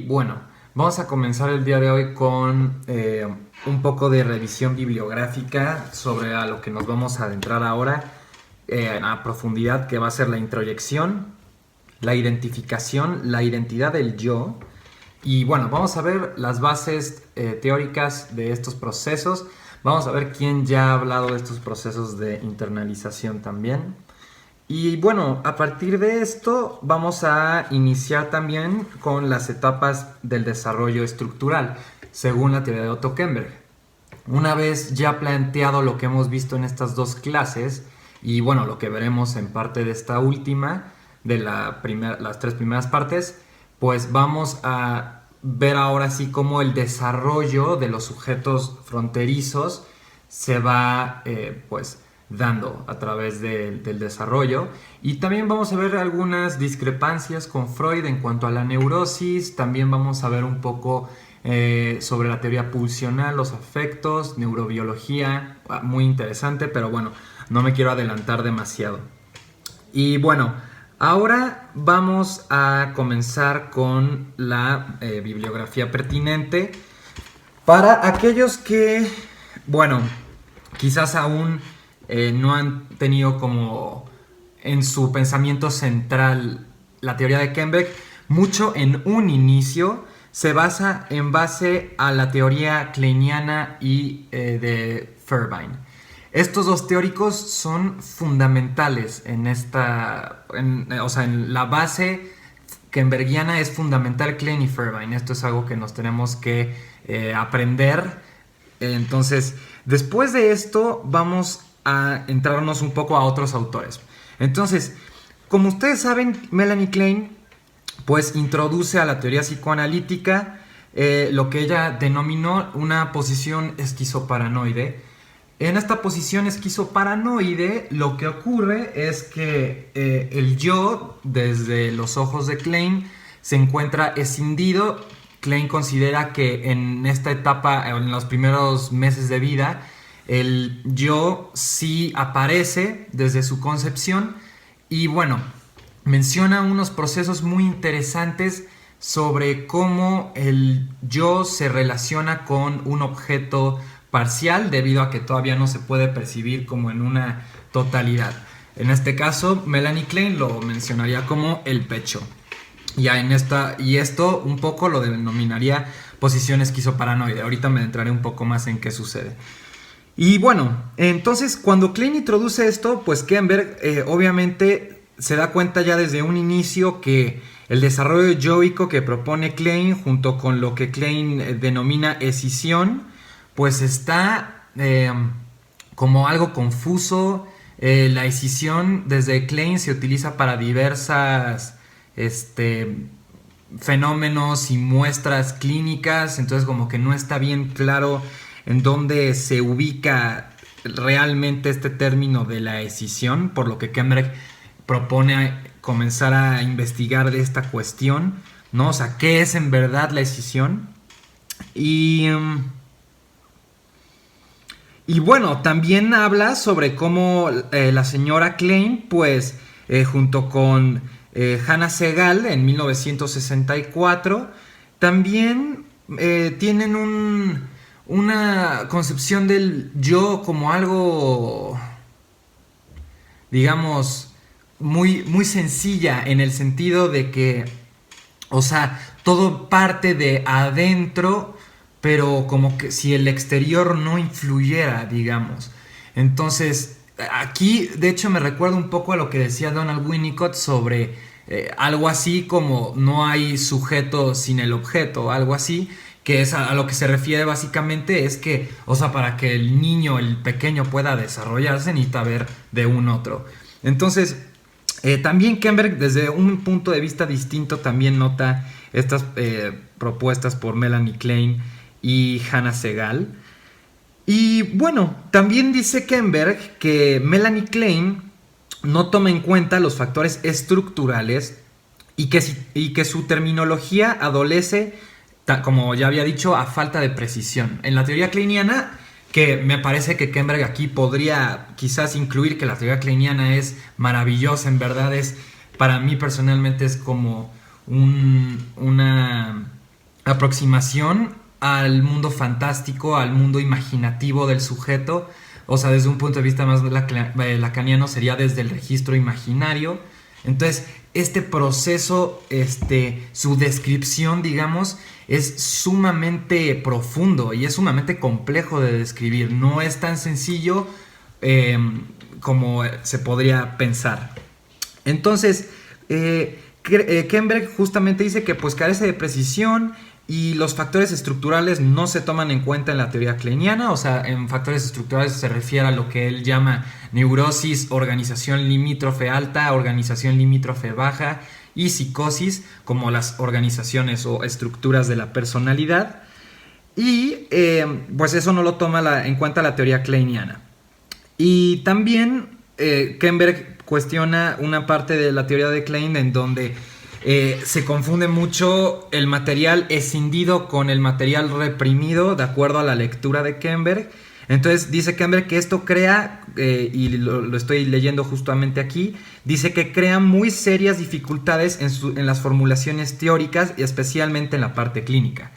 bueno, vamos a comenzar el día de hoy con un poco de revisión bibliográfica sobre a lo que nos vamos a adentrar ahora a profundidad, que va a ser la introyección, la identificación, la identidad del yo. Y bueno, vamos a ver las bases teóricas de estos procesos. Vamos a ver quién ya ha hablado de estos procesos de internalización también. Y bueno, a partir de esto vamos a iniciar también con las etapas del desarrollo estructural, según la teoría de Otto Kemberg. Una vez ya planteado lo que hemos visto en estas dos clases, y bueno, lo que veremos en parte de esta última, de las tres primeras partes, pues vamos a ver ahora sí cómo el desarrollo de los sujetos fronterizos se va pues dando a través del desarrollo. Y también vamos a ver algunas discrepancias con Freud en cuanto a la neurosis. También vamos a ver un poco sobre la teoría pulsional, los afectos, neurobiología, muy interesante, pero bueno, no me quiero adelantar demasiado. Y bueno, ahora vamos a comenzar con la bibliografía pertinente para aquellos que, bueno, quizás aún no han tenido como en su pensamiento central la teoría de Kemberg. Mucho en un inicio se basa en base a la teoría kleiniana y de Feuerbach. Estos dos teóricos son fundamentales en en la base kembergiana es fundamental Klein y Feuerbach. Esto es algo que nos tenemos que aprender. Entonces, después de esto vamos a entrarnos un poco a otros autores. Entonces, como ustedes saben, Melanie Klein pues introduce a la teoría psicoanalítica lo que ella denominó una posición esquizoparanoide. En esta posición esquizoparanoide lo que ocurre es que el yo, desde los ojos de Klein, se encuentra escindido. Klein considera que en esta etapa, en los primeros meses de vida, el yo sí aparece desde su concepción y bueno, menciona unos procesos muy interesantes sobre cómo el yo se relaciona con un objeto parcial debido a que todavía no se puede percibir como en una totalidad. En este caso, Melanie Klein lo mencionaría como el pecho. Y esto un poco lo denominaría posición esquizoparanoide. Ahorita me entraré un poco más en qué sucede. Y bueno, entonces cuando Klein introduce esto, pues Kemberg obviamente se da cuenta ya desde un inicio que el desarrollo yoico que propone Klein, junto con lo que Klein denomina escisión, pues está como algo confuso. La escisión desde Klein se utiliza para diversas fenómenos y muestras clínicas, entonces como que no está bien claro en dónde se ubica realmente este término de la escisión, por lo que Kemberg propone comenzar a investigar de esta cuestión, ¿no? O sea, ¿qué es en verdad la escisión? Y bueno, también habla sobre cómo la señora Klein, pues, junto con Hanna Segal en 1964, también tienen una concepción del yo como algo, digamos, muy, muy sencilla, en el sentido de que, o sea, todo parte de adentro, pero como que si el exterior no influyera, digamos. Entonces, aquí de hecho me recuerda un poco a lo que decía Donald Winnicott sobre algo así como no hay sujeto sin el objeto, algo así, que es a lo que se refiere básicamente es que, o sea, para que el niño, el pequeño pueda desarrollarse, necesita ver de un otro. Entonces, también Kemberg, desde un punto de vista distinto, también nota estas propuestas por Melanie Klein y Hanna Segal. Y bueno, también dice Kemberg que Melanie Klein no toma en cuenta los factores estructurales y que su terminología adolece, como ya había dicho, a falta de precisión. En la teoría kleiniana, que me parece que Kemberg aquí podría quizás incluir que la teoría kleiniana es maravillosa, en verdad para mí personalmente es como una aproximación al mundo fantástico, al mundo imaginativo del sujeto. O sea, desde un punto de vista más lacaniano sería desde el registro imaginario. Entonces, este proceso, su descripción, digamos, es sumamente profundo y es sumamente complejo de describir. No es tan sencillo como se podría pensar. Entonces, Kemberg justamente dice que pues carece de precisión y los factores estructurales no se toman en cuenta en la teoría kleiniana. O sea, en factores estructurales se refiere a lo que él llama neurosis, organización limítrofe alta, organización limítrofe baja y psicosis, como las organizaciones o estructuras de la personalidad. Y pues eso no lo toma en cuenta la teoría kleiniana. Y también Kemberg cuestiona una parte de la teoría de Klein en donde se confunde mucho el material escindido con el material reprimido de acuerdo a la lectura de Kemberg. Entonces dice Kemberg que esto crea, y lo estoy leyendo justamente aquí, dice que crea muy serias dificultades en las formulaciones teóricas y especialmente en la parte clínica.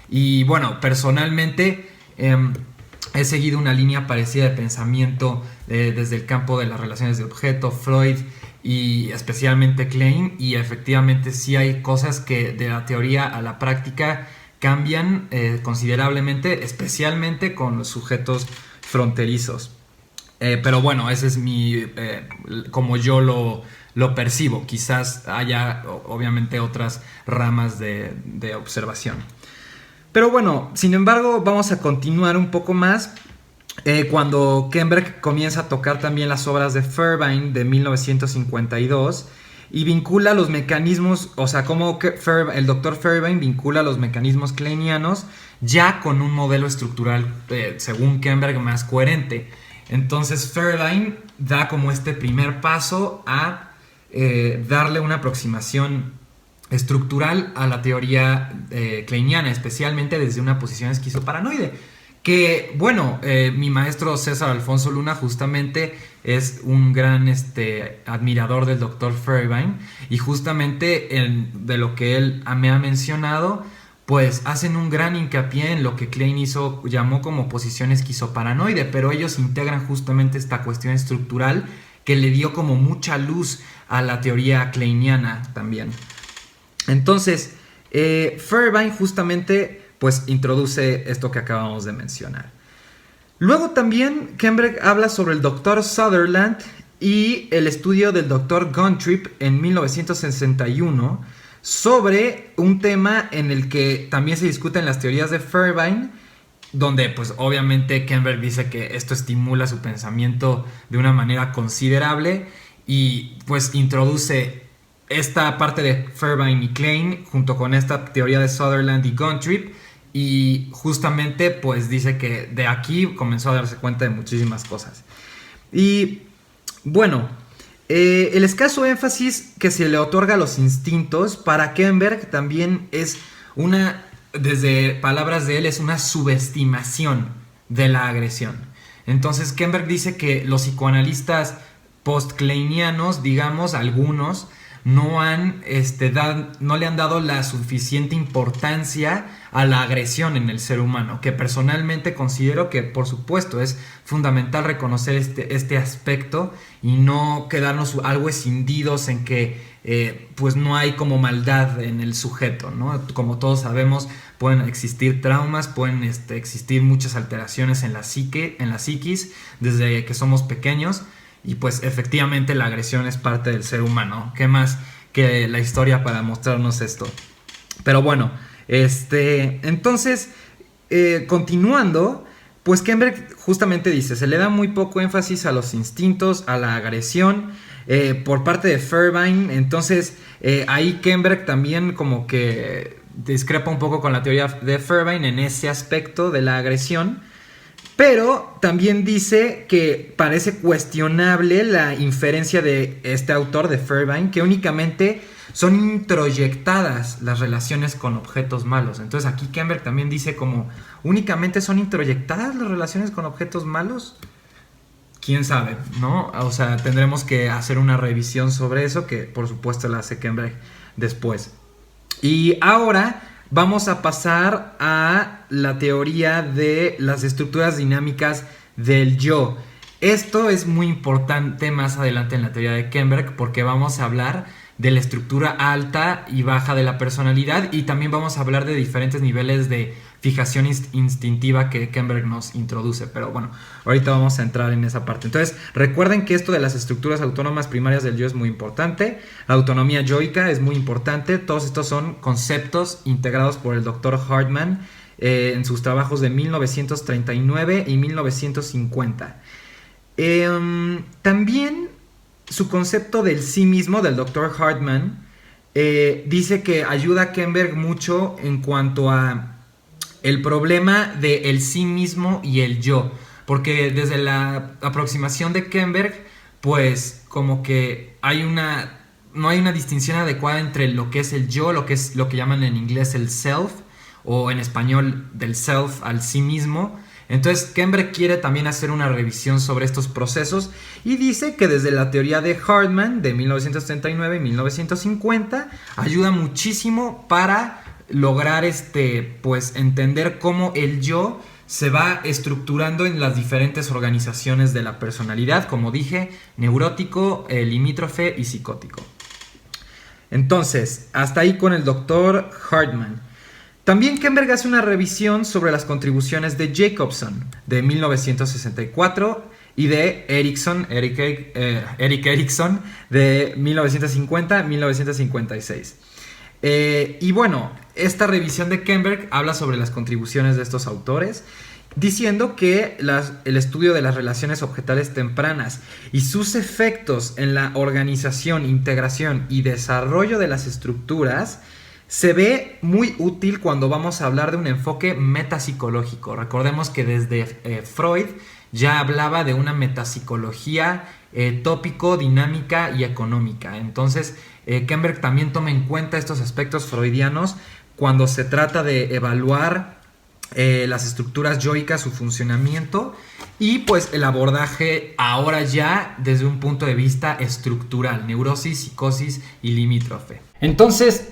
Y bueno, personalmente he seguido una línea parecida de pensamiento desde el campo de las relaciones de objeto, Freud y especialmente Klein, y efectivamente sí hay cosas que de la teoría a la práctica cambian considerablemente, especialmente con los sujetos fronterizos. Pero bueno, ese es como yo lo percibo. Quizás haya obviamente otras ramas de observación. Pero bueno, sin embargo, vamos a continuar un poco más cuando Kemberg comienza a tocar también las obras de Fairbairn de 1952 y vincula los mecanismos, o sea, como el Dr. Fairbairn vincula los mecanismos kleinianos ya con un modelo estructural, según Kemberg, más coherente. Entonces Fairbairn da como este primer paso a darle una aproximación estructural a la teoría kleiniana, especialmente desde una posición esquizoparanoide. Que, bueno, mi maestro César Alfonso Luna justamente es un gran admirador del Dr. Fairbairn, y justamente de lo que él me ha mencionado, pues hacen un gran hincapié en lo que Klein llamó como posición esquizoparanoide, pero ellos integran justamente esta cuestión estructural que le dio como mucha luz a la teoría kleiniana también. Entonces, Fairbairn justamente pues introduce esto que acabamos de mencionar. Luego también Kemberg habla sobre el Dr. Sutherland y el estudio del Dr. Gontrip en 1961 sobre un tema en el que también se discuten las teorías de Fairbairn, donde pues obviamente Kemberg dice que esto estimula su pensamiento de una manera considerable y pues introduce esta parte de Fairbairn y Klein junto con esta teoría de Sutherland y Gontrip, y justamente pues dice que de aquí comenzó a darse cuenta de muchísimas cosas. Y bueno, el escaso énfasis que se le otorga a los instintos para Kemberg también es desde palabras de él, es una subestimación de la agresión. Entonces Kemberg dice que los psicoanalistas post-kleinianos, digamos, algunos, no le han dado la suficiente importancia a la agresión en el ser humano, que personalmente considero que por supuesto es fundamental reconocer este aspecto y no quedarnos algo escindidos en que pues no hay como maldad en el sujeto, ¿no? Como todos sabemos, pueden existir traumas, pueden existir muchas alteraciones en la psiquis desde que somos pequeños. Y pues efectivamente la agresión es parte del ser humano. ¿Qué más que la historia para mostrarnos esto? Pero bueno, entonces, continuando, pues Kemberg justamente dice, se le da muy poco énfasis a los instintos, a la agresión, por parte de Fairbairn. Entonces, ahí Kemberg también como que discrepa un poco con la teoría de Fairbairn en ese aspecto de la agresión. Pero también dice que parece cuestionable la inferencia de este autor, de Fairbairn, que únicamente son introyectadas las relaciones con objetos malos. Entonces aquí Kemberg también dice como, ¿únicamente son introyectadas las relaciones con objetos malos? ¿Quién sabe? ¿No? O sea, tendremos que hacer una revisión sobre eso, que por supuesto la hace Kemberg después. Y ahora vamos a pasar a la teoría de las estructuras dinámicas del yo. Esto es muy importante más adelante en la teoría de Kemberg porque vamos a hablar de la estructura alta y baja de la personalidad y también vamos a hablar de diferentes niveles de fijación instintiva que Kemberg nos introduce, pero bueno, ahorita vamos a entrar en esa parte. Entonces, recuerden que esto de las estructuras autónomas primarias del yo es muy importante, la autonomía yoica es muy importante, todos estos son conceptos integrados por el Dr. Hartman en sus trabajos de 1939 y 1950. También su concepto del sí mismo, del Dr. Hartman, dice que ayuda a Kemberg mucho en cuanto a el problema del sí mismo y el yo, porque desde la aproximación de Kemberg, pues como que no hay una distinción adecuada entre lo que es el yo, lo que llaman en inglés el self, o en español del self al sí mismo. Entonces Kemberg quiere también hacer una revisión sobre estos procesos y dice que desde la teoría de Hartman de 1939 y 1950 ayuda muchísimo para lograr pues entender cómo el yo se va estructurando en las diferentes organizaciones de la personalidad, como dije, neurótico, limítrofe y psicótico. Entonces, hasta ahí con el Dr. Hartman. También Kemberg hace una revisión sobre las contribuciones de Jacobson de 1964 y de Erik Erikson de 1950-1956. Y bueno, esta revisión de Kemberg habla sobre las contribuciones de estos autores, diciendo que el estudio de las relaciones objetales tempranas y sus efectos en la organización, integración y desarrollo de las estructuras se ve muy útil cuando vamos a hablar de un enfoque metapsicológico. Recordemos que desde Freud ya hablaba de una metapsicología tópico, dinámica y económica. Entonces, Kemberg también toma en cuenta estos aspectos freudianos cuando se trata de evaluar las estructuras yoicas, su funcionamiento y pues el abordaje ahora ya desde un punto de vista estructural, neurosis, psicosis y limítrofe. Entonces,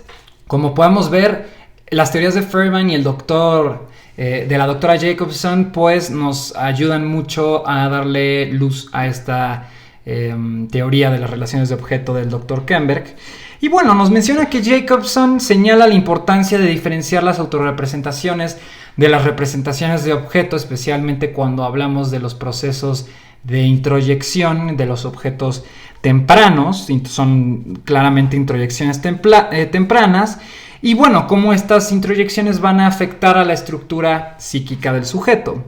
como podemos ver, las teorías de Feynman y de la doctora Jacobson pues nos ayudan mucho a darle luz a esta teoría de las relaciones de objeto del Dr. Kemberg. Y bueno, nos menciona que Jacobson señala la importancia de diferenciar las autorrepresentaciones de las representaciones de objeto, especialmente cuando hablamos de los procesos de introyección de los objetos tempranos, son claramente introyecciones tempranas, y bueno, cómo estas introyecciones van a afectar a la estructura psíquica del sujeto.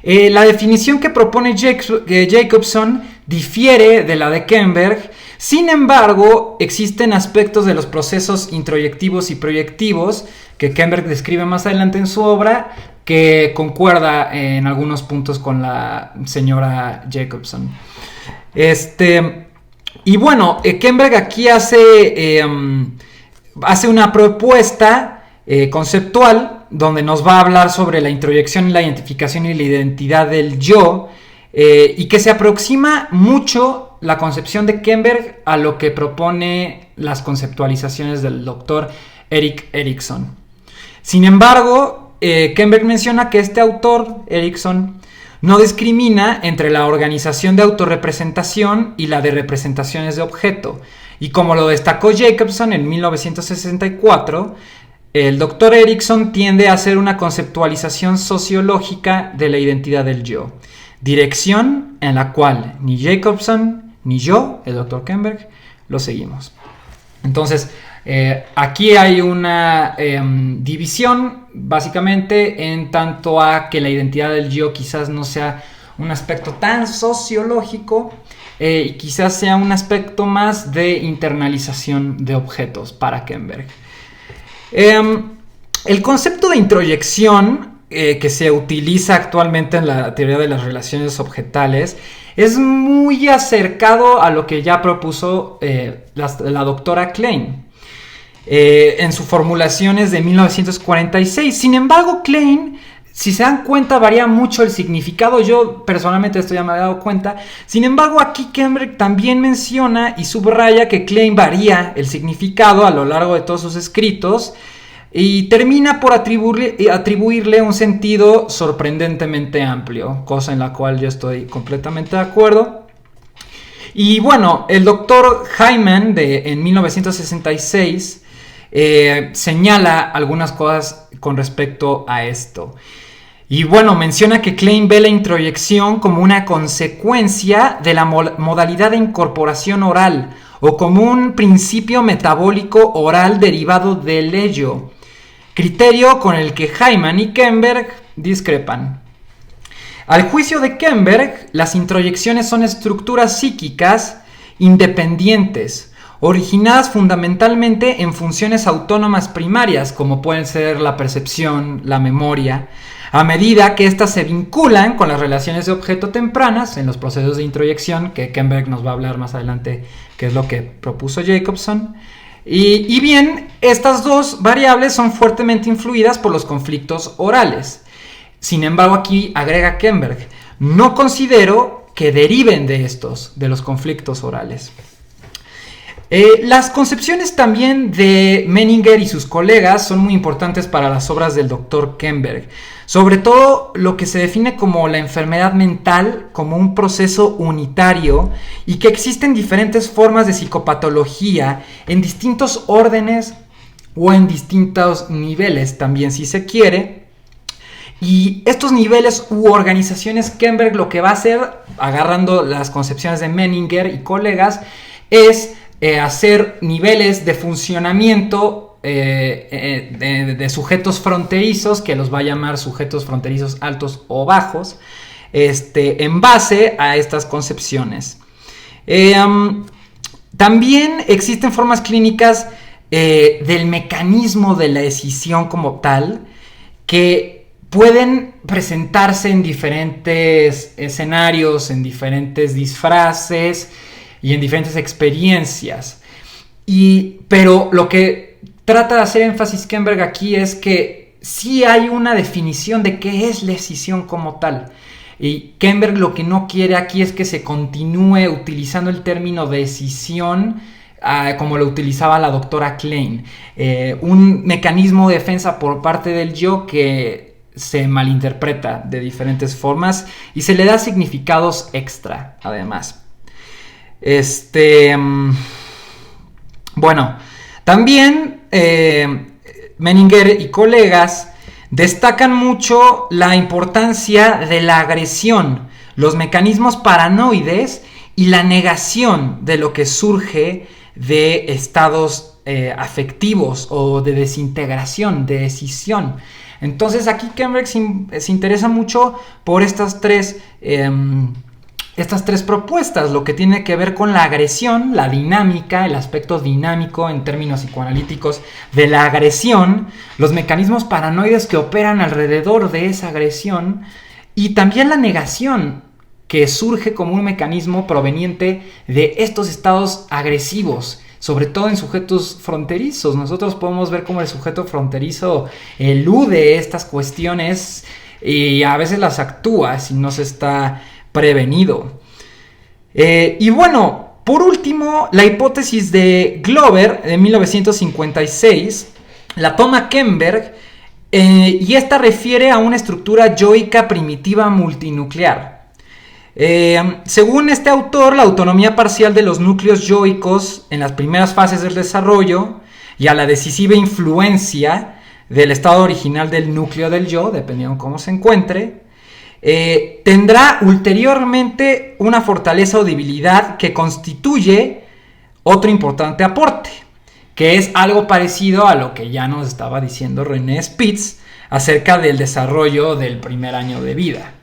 La definición que propone Jacobson difiere de la de Kemberg. Sin embargo, existen aspectos de los procesos introyectivos y proyectivos que Kemberg describe más adelante en su obra que concuerda en algunos puntos con la señora Jacobson. Y bueno, Kemberg aquí hace una propuesta conceptual donde nos va a hablar sobre la introyección, la identificación y la identidad del yo, y que se aproxima mucho la concepción de Kemberg a lo que propone las conceptualizaciones del doctor Erik Erikson. Sin embargo, Kemberg menciona que este autor, Erikson, no discrimina entre la organización de autorrepresentación y la de representaciones de objeto. Y como lo destacó Jacobson en 1964, el Dr. Erikson tiende a hacer una conceptualización sociológica de la identidad del yo, dirección en la cual ni Jacobson ni yo, el Dr. Kemberg, lo seguimos. Entonces, aquí hay una división básicamente en tanto a que la identidad del yo quizás no sea un aspecto tan sociológico y quizás sea un aspecto más de internalización de objetos para Kemberg. El concepto de introyección que se utiliza actualmente en la teoría de las relaciones objetales es muy acercado a lo que ya propuso la doctora Klein en sus formulaciones de 1946. Sin embargo, Klein, si se dan cuenta, varía mucho el significado. Yo personalmente esto ya me había dado cuenta. Sin embargo, aquí Kemberg también menciona y subraya que Klein varía el significado a lo largo de todos sus escritos, y termina por atribuirle un sentido sorprendentemente amplio, cosa en la cual yo estoy completamente de acuerdo. Y bueno, el doctor Hyman en 1966 señala algunas cosas con respecto a esto. Y bueno, menciona que Klein ve la introyección como una consecuencia de la modalidad de incorporación oral o como un principio metabólico oral derivado del ello, criterio con el que Hyman y Kemberg discrepan. Al juicio de Kemberg, las introyecciones son estructuras psíquicas independientes, originadas fundamentalmente en funciones autónomas primarias, como pueden ser la percepción, la memoria, a medida que éstas se vinculan con las relaciones de objeto tempranas en los procesos de introyección, que Kemberg nos va a hablar más adelante, que es lo que propuso Jacobson. Y bien, estas dos variables son fuertemente influidas por los conflictos orales. Sin embargo, aquí agrega Kemberg, no considero que deriven de los conflictos orales. Las concepciones también de Menninger y sus colegas son muy importantes para las obras del Dr. Kemberg, sobre todo lo que se define como la enfermedad mental como un proceso unitario y que existen diferentes formas de psicopatología en distintos órdenes o en distintos niveles también, si se quiere. Y estos niveles u organizaciones, Kemberg lo que va a hacer, agarrando las concepciones de Menninger y colegas, es hacer niveles de funcionamiento de sujetos fronterizos, que los va a llamar sujetos fronterizos altos o bajos, en base a estas concepciones. También existen formas clínicas del mecanismo de la decisión como tal, que pueden presentarse en diferentes escenarios, en diferentes disfraces y en diferentes experiencias. Pero lo que trata de hacer énfasis Kemberg aquí es que sí hay una definición de qué es la decisión como tal. Y Kemberg lo que no quiere aquí es que se continúe utilizando el término decisión como lo utilizaba la doctora Klein. Un mecanismo de defensa por parte del yo que se malinterpreta de diferentes formas y se le da significados extra, además. Bueno, también Menninger y colegas destacan mucho la importancia de la agresión, los mecanismos paranoides y la negación de lo que surge de estados afectivos o de desintegración, de escisión. Entonces aquí Kemberg se interesa mucho por estas tres propuestas, lo que tiene que ver con la agresión, la dinámica, el aspecto dinámico en términos psicoanalíticos de la agresión, los mecanismos paranoides que operan alrededor de esa agresión y también la negación, que surge como un mecanismo proveniente de estos estados agresivos, sobre todo en sujetos fronterizos. Nosotros podemos ver cómo el sujeto fronterizo elude estas cuestiones y a veces las actúa si no se está prevenido. Y bueno, por último, la hipótesis de Glover de 1956 la toma Kemberg y esta refiere a una estructura yoica primitiva multinuclear. Según este autor, la autonomía parcial de los núcleos yoicos en las primeras fases del desarrollo y a la decisiva influencia del estado original del núcleo del yo, dependiendo de cómo se encuentre, tendrá ulteriormente una fortaleza o debilidad que constituye otro importante aporte, que es algo parecido a lo que ya nos estaba diciendo René Spitz acerca del desarrollo del primer año de vida.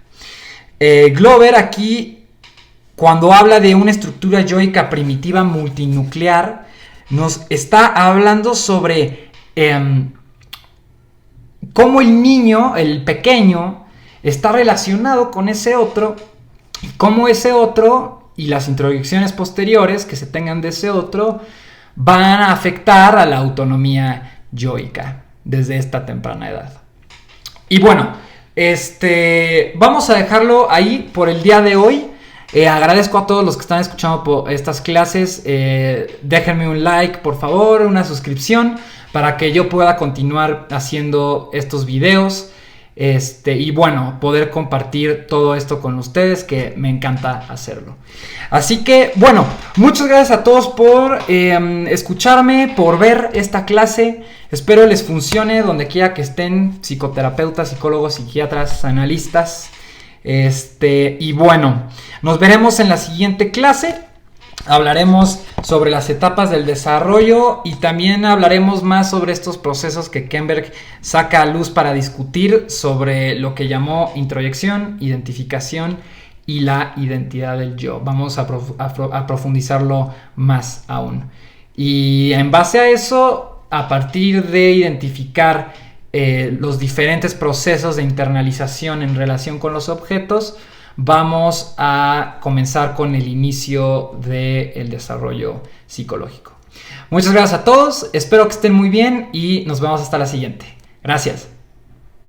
Glover aquí, cuando habla de una estructura yoica primitiva multinuclear, nos está hablando sobre cómo el niño, el pequeño, está relacionado con ese otro, y cómo ese otro y las introyecciones posteriores que se tengan de ese otro van a afectar a la autonomía yoica desde esta temprana edad. Y bueno, vamos a dejarlo ahí por el día de hoy. Agradezco a todos los que están escuchando por estas clases. Déjenme un like, por favor, una suscripción para que yo pueda continuar haciendo estos videos. Y bueno, poder compartir todo esto con ustedes, que me encanta hacerlo. Así que bueno, muchas gracias a todos por escucharme, por ver esta clase. Espero les funcione donde quiera que estén, psicoterapeutas, psicólogos, psiquiatras, analistas. Y bueno, nos veremos en la siguiente clase. Hablaremos sobre las etapas del desarrollo y también hablaremos más sobre estos procesos que Kemberg saca a luz para discutir sobre lo que llamó introyección, identificación y la identidad del yo. Vamos a profundizarlo más aún. Y en base a eso, a partir de identificar los diferentes procesos de internalización en relación con los objetos, vamos a comenzar con el inicio del desarrollo psicológico. Muchas gracias a todos, espero que estén muy bien y nos vemos hasta la siguiente. Gracias.